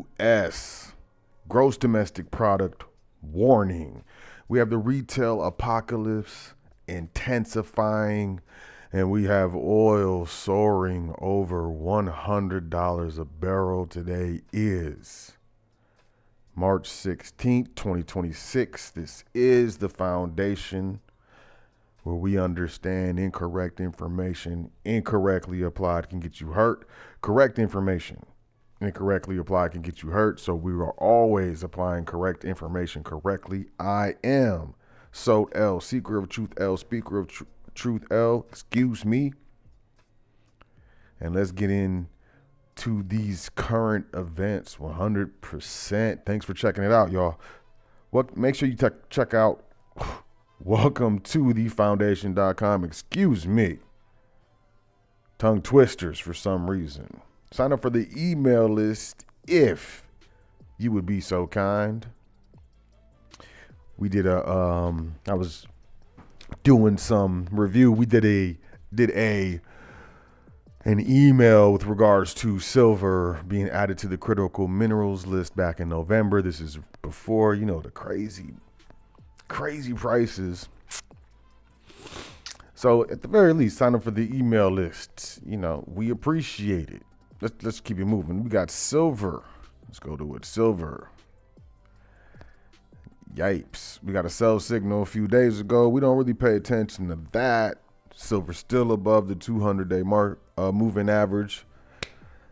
U.S. gross domestic product warning. We have the retail apocalypse intensifying, and we have oil soaring over $100 a barrel. Today is March 16th, 2026. This is the foundation where we understand incorrect information incorrectly applied can get you hurt. Correct information incorrectly applied can get you hurt. So we are always applying correct information correctly. I am Sot L, seeker of truth L, speaker of truth L. Excuse me. And let's get into these current events 100%. Thanks for checking it out, y'all. Make sure you check out welcome to thefoundation.com. Excuse me. Tongue twisters for some reason. Sign up for the email list if you would be so kind. We did I was doing some review. We did an email with regards to silver being added to the critical minerals list back in November. This is before, the crazy prices. So at the very least, sign up for the email list. We appreciate it. Let's keep it moving. We got silver. Let's go to it. Silver. Yipes. We got a sell signal a few days ago. We don't really pay attention to that. Silver still above the 200-day mark, moving average.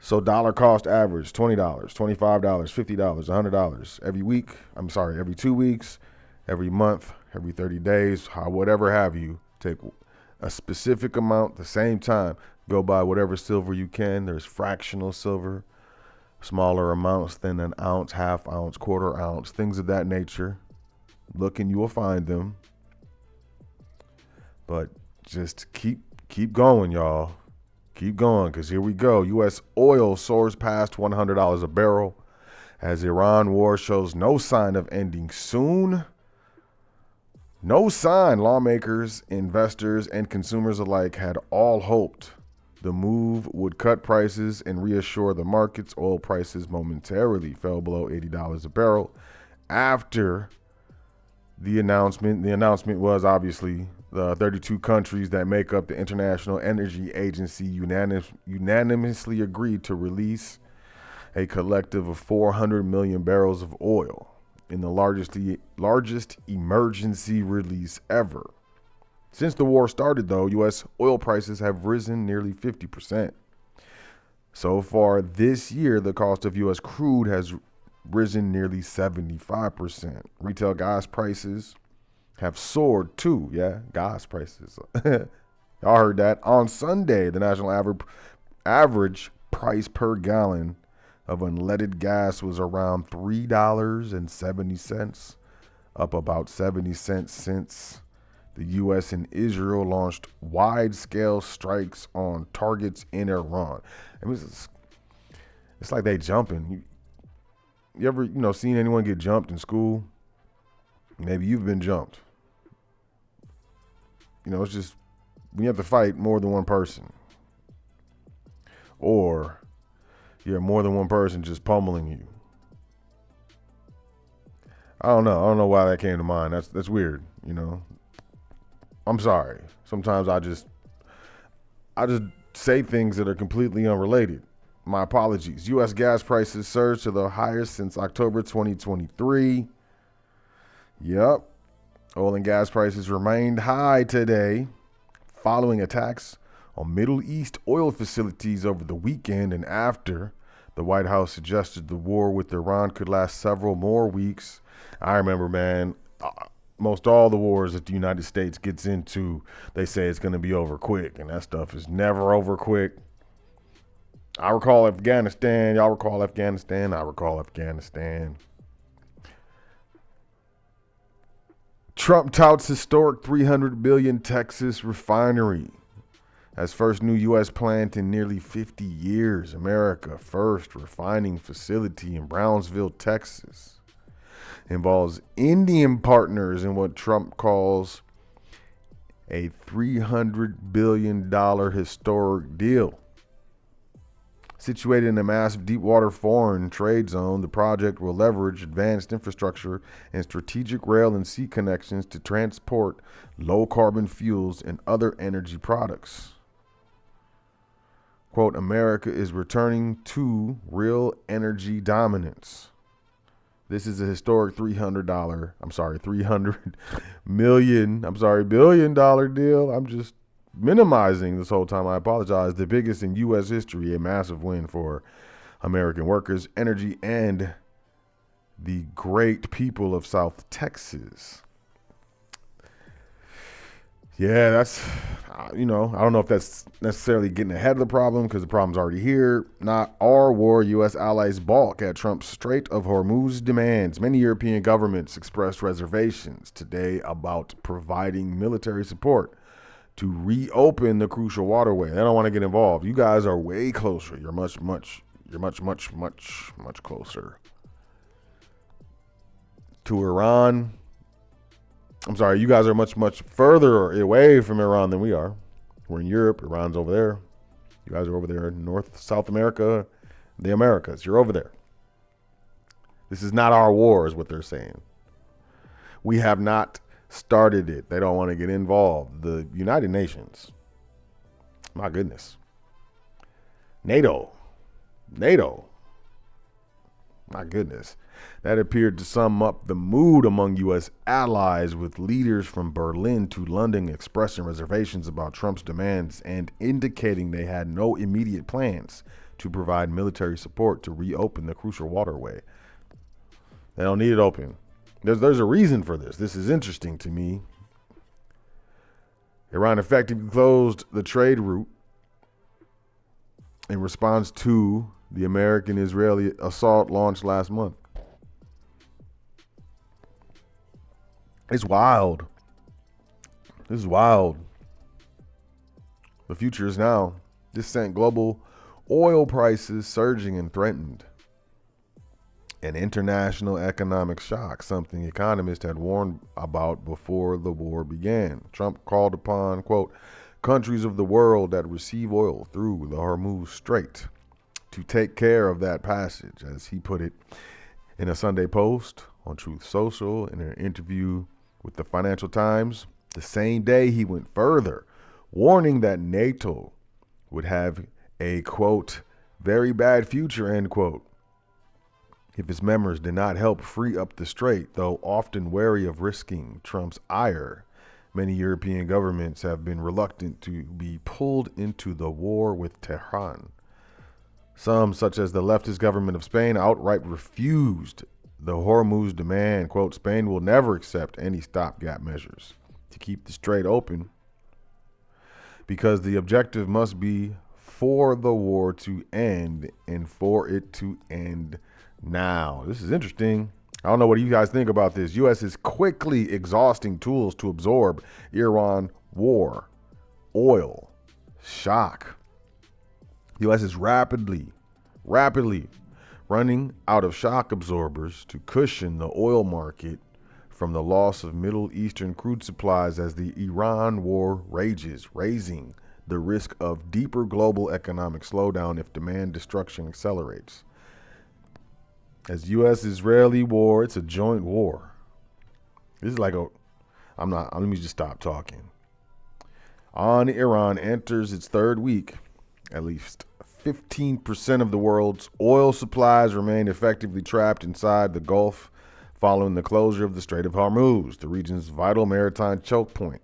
So dollar cost average, $20, $25, $50, $100 every week. Every 2 weeks, every month, every 30 days, whatever have you. Take a specific amount, the same time. Go buy whatever silver you can. There's fractional silver, smaller amounts than an ounce, half ounce, quarter ounce, things of that nature. Look and you will find them. But just keep going, y'all. Keep going, because here we go. U.S. oil soars past $100 a barrel as Iran war shows no sign of ending soon. No sign. Lawmakers, investors, and consumers alike had all hoped the move would cut prices and reassure the markets. Oil prices momentarily fell below $80 a barrel after the announcement. The announcement was obviously the 32 countries that make up the International Energy Agency unanimously agreed to release a collective of 400 million barrels of oil in the largest emergency release ever. Since the war started, though, U.S. oil prices have risen nearly 50%. So far this year, the cost of U.S. crude has risen nearly 75%. Retail gas prices have soared too. Yeah, gas prices. Y'all heard that. On Sunday, the national average price per gallon of unleaded gas was around $3.70, up about 70 cents since the U.S. and Israel launched wide-scale strikes on targets in Iran. I mean, it's like they jumping. You ever, seen anyone get jumped in school? Maybe you've been jumped. It's just when you have to fight more than one person. Or you have more than one person just pummeling you. I don't know why that came to mind. That's weird, I'm sorry. Sometimes I just say things that are completely unrelated. My apologies. U.S. gas prices surged to the highest since October 2023. Yep. Oil and gas prices remained high today following attacks on Middle East oil facilities over the weekend and after the White House suggested the war with Iran could last several more weeks. I remember, man, most all the wars that the United States gets into, they say it's going to be over quick, and that stuff is never over quick. I recall Afghanistan. Y'all recall Afghanistan? I recall Afghanistan. Trump touts historic $300 billion Texas refinery as first new U.S. plant in nearly 50 years. America first refining facility in Brownsville, Texas. Involves Indian partners in what Trump calls a $300 billion historic deal. Situated in a massive deep-water foreign trade zone, the project will leverage advanced infrastructure and strategic rail and sea connections to transport low-carbon fuels and other energy products. Quote, America is returning to real energy dominance. This is a historic $300 billion deal. I'm just minimizing this whole time. I apologize. The biggest in U.S. history, a massive win for American workers, energy, and the great people of South Texas. Yeah, that's, I don't know if that's necessarily getting ahead of the problem because the problem's already here. Not our war. U.S. allies balk at Trump's Strait of Hormuz demands. Many European governments expressed reservations today about providing military support to reopen the crucial waterway. They don't want to get involved. You guys are way closer. You're much closer to Iran. I'm sorry, you guys are much further away from Iran than we are. We're in Europe. Iran's over there. You guys are over there in North, South America, the Americas. You're over there. This is not our war, is what they're saying. We have not started it. They don't want to get involved. The United Nations. My goodness. NATO. My goodness. That appeared to sum up the mood among U.S. allies, with leaders from Berlin to London expressing reservations about Trump's demands and indicating they had no immediate plans to provide military support to reopen the crucial waterway. They don't need it open. There's a reason for this. This is interesting to me. Iran effectively closed the trade route in response to the American-Israeli assault launched last month. It's wild. This is wild. The future is now. This sent global oil prices surging and threatened an international economic shock, something economists had warned about before the war began. Trump called upon, quote, countries of the world that receive oil through the Hormuz Strait to take care of that passage, as he put it in a Sunday post on Truth Social in an interview with the Financial Times. The same day, he went further, warning that NATO would have a, quote, very bad future, end quote, if its members did not help free up the strait. Though often wary of risking Trump's ire, many European governments have been reluctant to be pulled into the war with Tehran. Some, such as the leftist government of Spain, outright refused the Hormuz demand. Quote, Spain will never accept any stopgap measures to keep the strait open because the objective must be for the war to end and for it to end now. This is interesting. I don't know what you guys think about this. U.S. is quickly exhausting tools to absorb Iran war, oil, shock. U.S. is rapidly running out of shock absorbers to cushion the oil market from the loss of Middle Eastern crude supplies as the Iran war rages, raising the risk of deeper global economic slowdown if demand destruction accelerates. As U.S.-Israeli war, it's a joint war. This is like let me just stop talking. On Iran enters its third week, at least 15% of the world's oil supplies remain effectively trapped inside the Gulf following the closure of the Strait of Hormuz, the region's vital maritime choke point.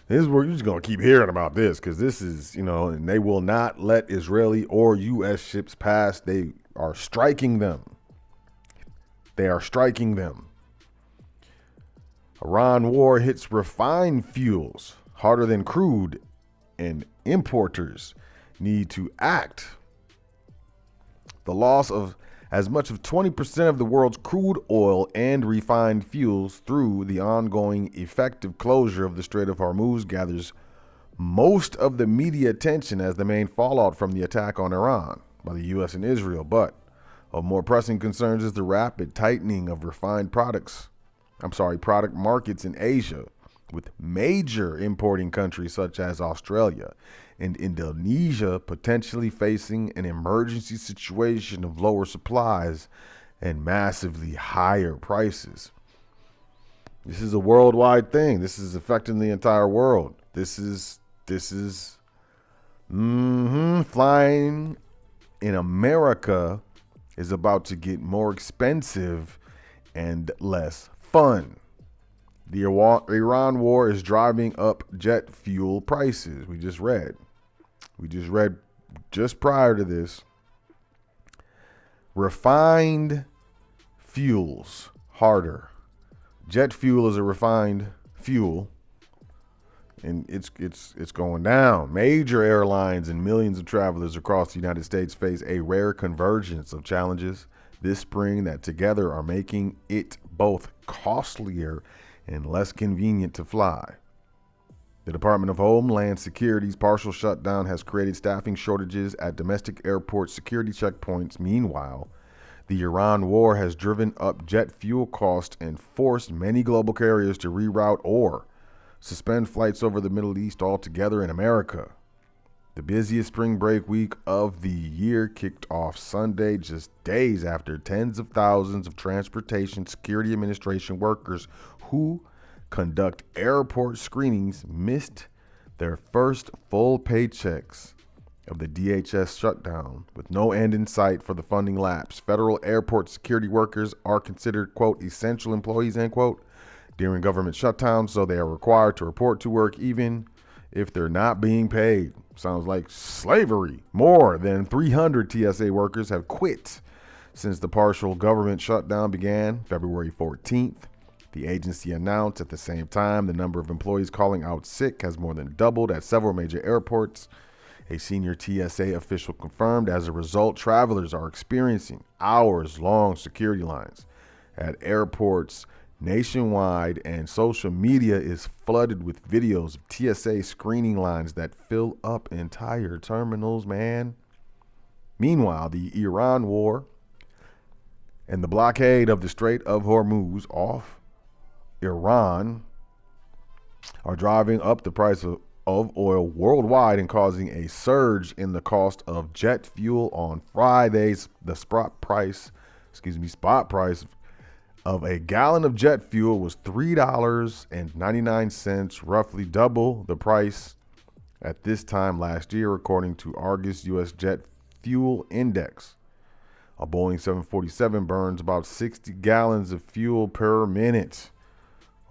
This is where you're just going to keep hearing about this because this is, and they will not let Israeli or U.S. ships pass. They are striking them. Iran war hits refined fuels harder than crude, and importers need to act. The loss of as much as 20% of the world's crude oil and refined fuels through the ongoing effective closure of the Strait of Hormuz gathers most of the media attention as the main fallout from the attack on Iran by the U.S. and Israel. But of more pressing concerns is the rapid tightening of product markets in Asia, with major importing countries such as Australia and Indonesia potentially facing an emergency situation of lower supplies and massively higher prices. This is a worldwide thing. This is affecting the entire world. This is flying in America is about to get more expensive and less fun. The Iran war is driving up jet fuel prices. We just read just prior to this. Refined fuels harder. Jet fuel is a refined fuel, and it's going down. Major airlines and millions of travelers across the United States face a rare convergence of challenges this spring that together are making it both costlier and less convenient to fly. The Department of Homeland Security's partial shutdown has created staffing shortages at domestic airport security checkpoints. Meanwhile, the Iran war has driven up jet fuel costs and forced many global carriers to reroute or suspend flights over the Middle East altogether in America. The busiest spring break week of the year kicked off Sunday, just days after tens of thousands of Transportation Security Administration workers who conduct airport screenings missed their first full paychecks of the DHS shutdown. With no end in sight for the funding lapse, federal airport security workers are considered, quote, essential employees, end quote, during government shutdowns, so they are required to report to work even if they're not being paid. Sounds like slavery. More than 300 TSA workers have quit since the partial government shutdown began February 14th. The agency announced at the same time the number of employees calling out sick has more than doubled at several major airports. A senior TSA official confirmed as a result, travelers are experiencing hours-long security lines at airports nationwide, and social media is flooded with videos of TSA screening lines that fill up entire terminals, man. Meanwhile, the Iran war and the blockade of the Strait of Hormuz off Iran are driving up the price of oil worldwide and causing a surge in the cost of jet fuel. On Fridays, the spot price of a gallon of jet fuel was $3.99, roughly double the price at this time last year, according to Argus U.S. Jet Fuel Index. A Boeing 747 burns about 60 gallons of fuel per minute,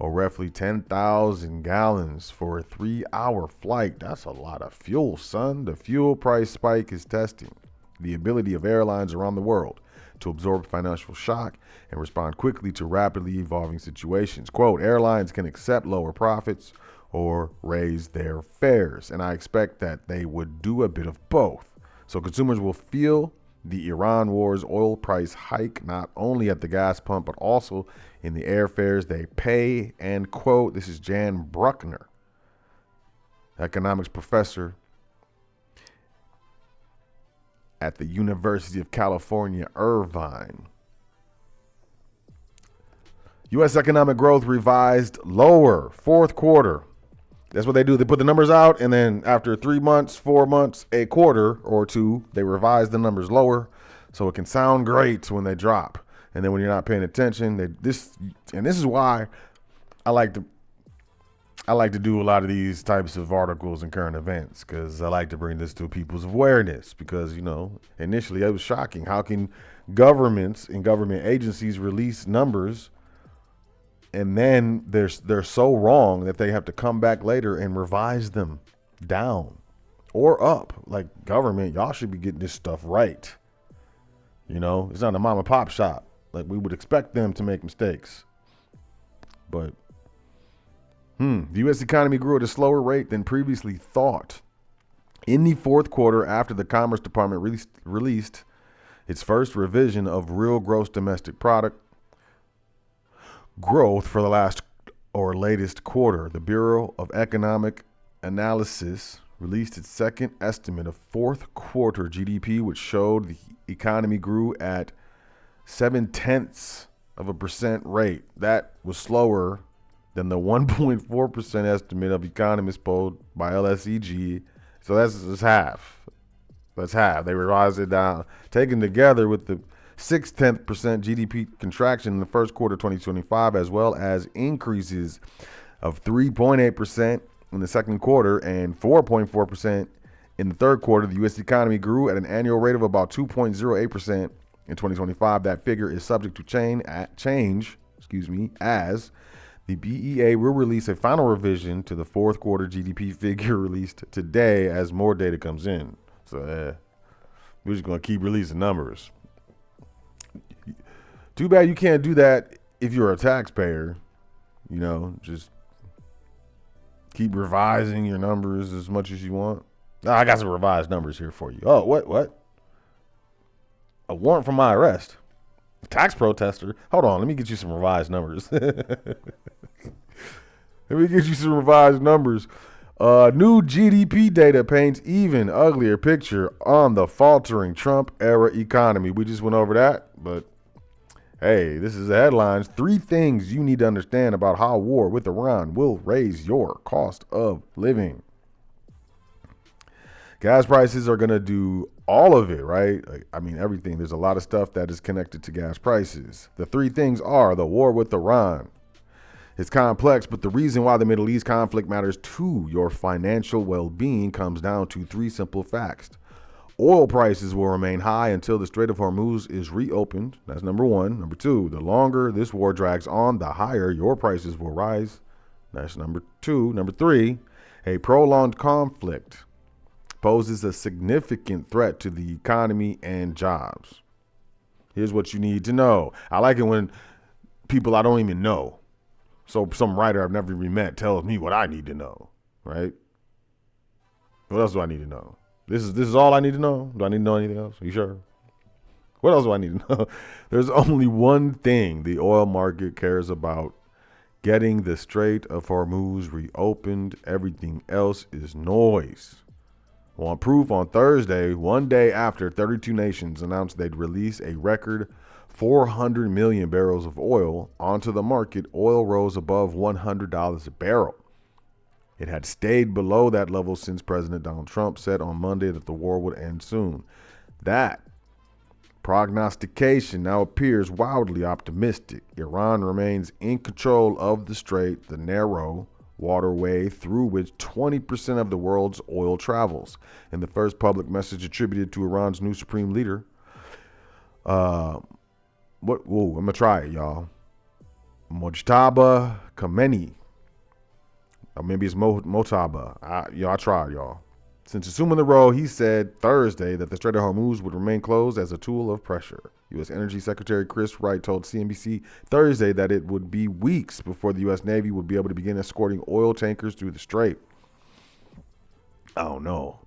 or roughly 10,000 gallons for a 3-hour flight. That's a lot of fuel, son. The fuel price spike is testing the ability of airlines around the world to absorb financial shock and respond quickly to rapidly evolving situations. Quote, airlines can accept lower profits or raise their fares, and I expect that they would do a bit of both. So consumers will feel the Iran war's oil price hike not only at the gas pump, but also in the airfares they pay, and quote, this is Jan Bruckner, economics professor at the University of California, Irvine. U.S. economic growth revised lower, fourth quarter. That's what they do. They put the numbers out, and then after 3 months, 4 months, a quarter or two, they revise the numbers lower so it can sound great when they drop. And then when you're not paying attention, this is why I like to do a lot of these types of articles and current events, because I like to bring this to people's awareness, because, initially it was shocking. How can governments and government agencies release numbers and then they're so wrong that they have to come back later and revise them down or up? Like, government, y'all should be getting this stuff right. It's not a mom and pop shop. Like, we would expect them to make mistakes. But the U.S. economy grew at a slower rate than previously thought. In the fourth quarter, after the Commerce Department released its first revision of real gross domestic product growth for the latest quarter, the Bureau of Economic Analysis released its second estimate of fourth quarter GDP, which showed the economy grew at 0.7% rate. That was slower than the 1.4% estimate of economists polled by LSEG So that's half. That's half. They revised it down. Taken together with the 0.6% GDP contraction in the first quarter of 2025, as well as increases of 3.8% in the second quarter and 4.4% in the third quarter, the U.S. economy grew at an annual rate of about 2.08% in 2025. That figure is subject to change, as the BEA will release a final revision to the fourth quarter GDP figure released today as more data comes in. So we're just going to keep releasing numbers. Too bad you can't do that if you're a taxpayer. Just keep revising your numbers as much as you want. I got some revised numbers here for you. Oh, what? A warrant from my arrest. A tax protester. Hold on, let me get you some revised numbers. New GDP data paints even uglier picture on the faltering Trump-era economy. We just went over that, but hey, this is the headlines. 3 things you need to understand about how war with Iran will raise your cost of living. Gas prices are going to do all of it, right? Everything. There's a lot of stuff that is connected to gas prices. The 3 things are the war with Iran. It's complex, but the reason why the Middle East conflict matters to your financial well-being comes down to 3 simple facts. Oil prices will remain high until the Strait of Hormuz is reopened. That's number 1. Number 2, the longer this war drags on, the higher your prices will rise. That's number 2. Number 3, a prolonged conflict poses a significant threat to the economy and jobs. Here's what you need to know. I like it when people I don't even know, so some writer I've never even met, tells me what I need to know, right? What else do I need to know? This is all I need to know? Do I need to know anything else? Are you sure? What else do I need to know? There's only one thing the oil market cares about: getting the Strait of Hormuz reopened. Everything else is noise. Want proof? On Thursday, one day after 32 nations announced they'd release a record 400 million barrels of oil onto the market, oil rose above $100 a barrel. It had stayed below that level since President Donald Trump said on Monday that the war would end soon. That prognostication now appears wildly optimistic. Iran remains in control of the strait, the narrow waterway through which 20% of the world's oil travels. In the first public message attributed to Iran's new supreme leader, I'm gonna try it, y'all. Mojtaba Khamenei, or maybe it's Motaba. I tried, y'all. Since assuming the role, he said Thursday that the Strait of Hormuz would remain closed as a tool of pressure. U.S. Energy Secretary Chris Wright told CNBC Thursday that it would be weeks before the U.S. Navy would be able to begin escorting oil tankers through the strait. I don't know.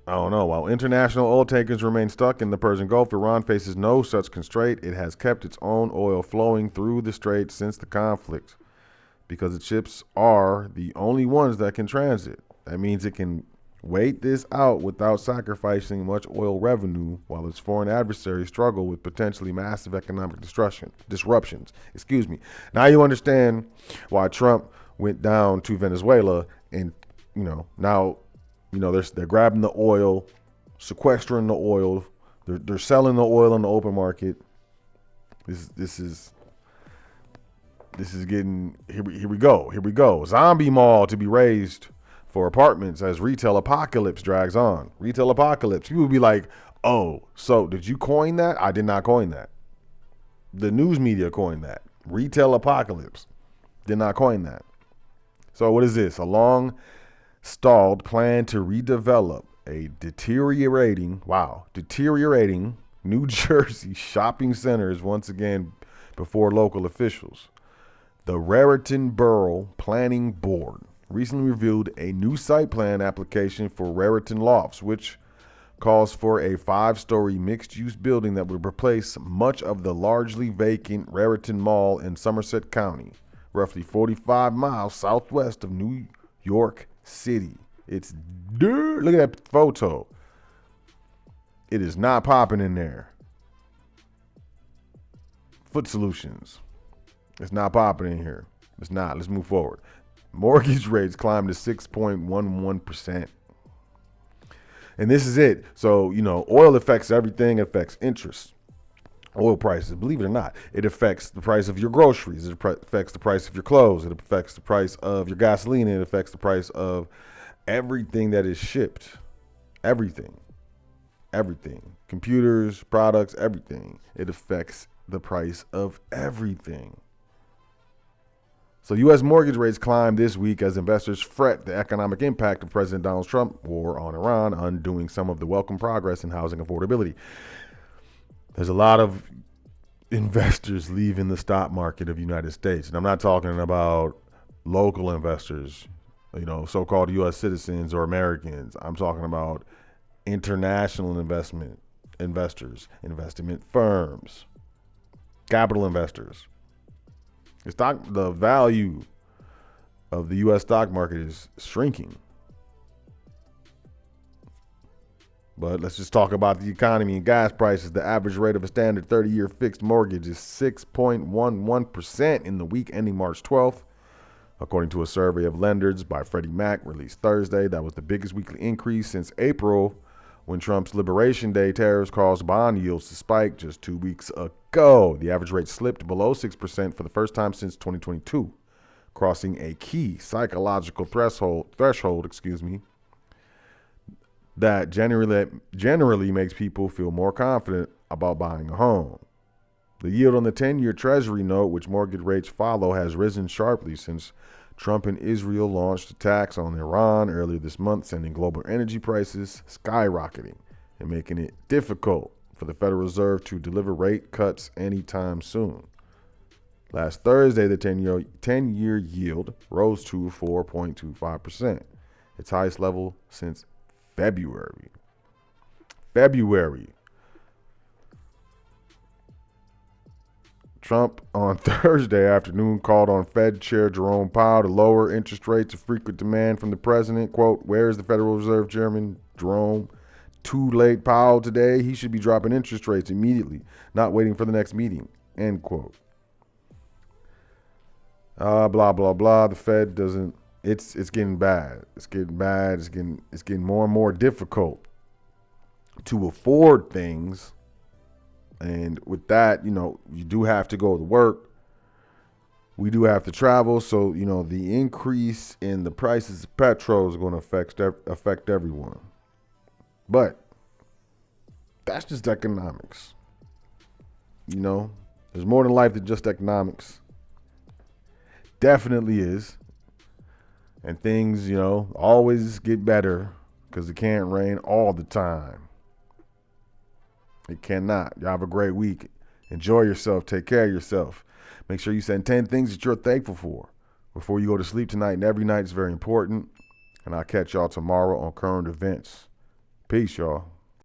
While international oil tankers remain stuck in the Persian Gulf, Iran faces no such constraint. It has kept its own oil flowing through the strait since the conflict because its ships are the only ones that can transit. That means it can wait this out without sacrificing much oil revenue while its foreign adversaries struggle with potentially massive economic disruptions. Now you understand why Trump went down to Venezuela and, now, they're grabbing the oil, sequestering the oil. They're selling the oil on the open market. This is getting, here we go. Zombie mall to be raised for apartments as retail apocalypse drags on. Retail apocalypse. People would be like, oh, so did you coin that? I did not coin that. The news media coined that. Retail apocalypse. Did not coin that. So what is this? A long stalled plan to redevelop a deteriorating New Jersey shopping center is once again before local officials. The Raritan Borough Planning Board recently reviewed a new site plan application for Raritan Lofts, which calls for a 5-story mixed-use building that would replace much of the largely vacant Raritan Mall in Somerset County, roughly 45 miles southwest of New York City. Look at that photo. It is not popping in there. Foot Solutions. It's not popping in here. It's not. Let's move forward. Mortgage rates climbed to 6.11%. And this is it. So, oil affects everything. It affects interest. Oil prices, believe it or not, it affects the price of your groceries. It affects the price of your clothes. It affects the price of your gasoline. It affects the price of everything that is shipped. Everything. Computers, products, everything. It affects the price of everything. So U.S. mortgage rates climbed this week as investors fret the economic impact of President Donald Trump's war on Iran, undoing some of the welcome progress in housing affordability. There's a lot of investors leaving the stock market of the United States. And I'm not talking about local investors, so-called U.S. citizens or Americans. I'm talking about international investors, investment firms, capital investors. The value of the U.S. stock market is shrinking. But let's just talk about the economy and gas prices. The average rate of a standard 30-year fixed mortgage is 6.11% in the week ending March 12th. According to a survey of lenders by Freddie Mac released Thursday, that was the biggest weekly increase since April, when Trump's Liberation Day tariffs caused bond yields to spike just 2 weeks ago. The average rate slipped below 6% for the first time since 2022, crossing a key psychological threshold, that generally makes people feel more confident about buying a home. The yield on the 10-year Treasury note, which mortgage rates follow, has risen sharply since Trump and Israel launched attacks on Iran earlier this month, sending global energy prices skyrocketing and making it difficult for the Federal Reserve to deliver rate cuts anytime soon. Last Thursday, the 10-year yield rose to 4.25%, its highest level since February. Trump on Thursday afternoon called on Fed Chair Jerome Powell to lower interest rates, a frequent demand from the president. Quote, "Where is the Federal Reserve Chairman Jerome? Too late, Powell, today. He should be dropping interest rates immediately, not waiting for the next meeting." End quote. Blah, blah, blah. The Fed doesn't, it's getting bad. It's getting more and more difficult to afford things. And with that, you do have to go to work. We do have to travel. So, the increase in the prices of petrol is going to affect everyone. But that's just economics. There's more to life than just economics. Definitely is. And things, always get better because it can't rain all the time. It cannot. Y'all have a great week. Enjoy yourself. Take care of yourself. Make sure you send 10 things that you're thankful for before you go to sleep tonight. And every night is very important. And I'll catch y'all tomorrow on current events. Peace, y'all.